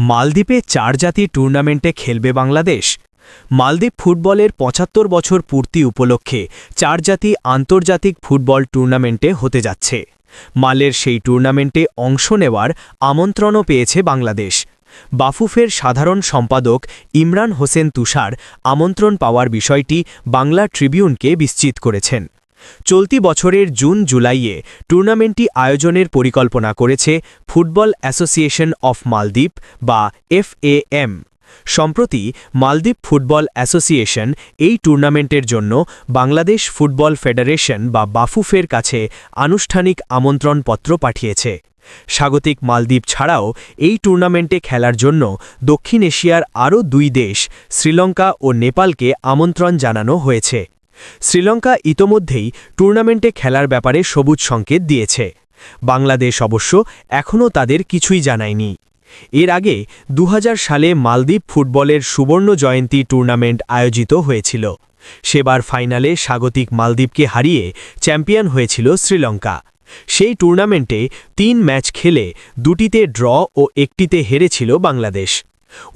মালদ্বীপে 4 জাতি টুর্নামেন্টে খেলবে বাংলাদেশ। মালদ্বীপ ফুটবলের ৭৫ বছর পূর্তি উপলক্ষে 4 জাতি আন্তর্জাতিক ফুটবল টুর্নামেন্টে হতে যাচ্ছে। মালের সেই টুর্নামেন্টে অংশ নেওয়ার আমন্ত্রণও পেয়েছে বাংলাদেশ। বাফুফের সাধারণ সম্পাদক ইমরান হোসেন তুষার আমন্ত্রণ পাওয়ার বিষয়টি বাংলা ট্রিবিউনকে নিশ্চিত করেছেন। চলতি বছরের জুন-জুলাইয়ে টুর্নামেন্টটি আয়োজনের পরিকল্পনা করেছে ফুটবল অ্যাসোসিয়েশন অফ মালদ্বীপ বা FAM। সম্প্রতি মালদ্বীপ ফুটবল অ্যাসোসিয়েশন এই টুর্নামেন্টের জন্য বাংলাদেশ ফুটবল ফেডারেশন বা বাফুফের কাছে আনুষ্ঠানিক আমন্ত্রণপত্র পাঠিয়েছে। স্বাগতিক মালদ্বীপ ছাড়াও এই টুর্নামেন্টে খেলার জন্য দক্ষিণ এশিয়ার আরও 2 দেশ শ্রীলঙ্কা ও নেপালকে আমন্ত্রণ জানানো হয়েছে। শ্রীলঙ্কা ইতোমধ্যেই টুর্নামেন্টে খেলার ব্যাপারে সবুজ সংকেত দিয়েছে। বাংলাদেশ অবশ্য এখনও তাদের কিছুই জানায়নি। এর আগে 2000 সালে মালদ্বীপ ফুটবলের সুবর্ণ জয়ন্তী টুর্নামেন্ট আয়োজিত হয়েছিল। সেবার ফাইনালে স্বাগতিক মালদ্বীপকে হারিয়ে চ্যাম্পিয়ন হয়েছিল শ্রীলঙ্কা। সেই টুর্নামেন্টে 3 ম্যাচ খেলে 2টিতে ড্র ও 1টিতে হেরেছিল বাংলাদেশ।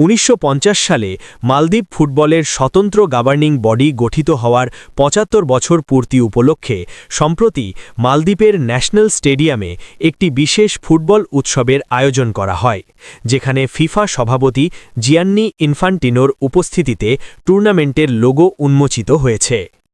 1950 সালে মালদ্বীপ ফুটবলের স্বতন্ত্র গভর্নিং বডি গঠিত হওয়ার 75 বছর পূর্তি উপলক্ষে সম্প্রতি মালদ্বীপের ন্যাশনাল স্টেডিয়ামে একটি বিশেষ ফুটবল উৎসবের আয়োজন করা হয়, যেখানে ফিফা সভাপতি জিয়ান্নি ইনফান্টিনোর উপস্থিতিতে টুর্নামেন্টের লোগো উন্মোচিত হয়েছে।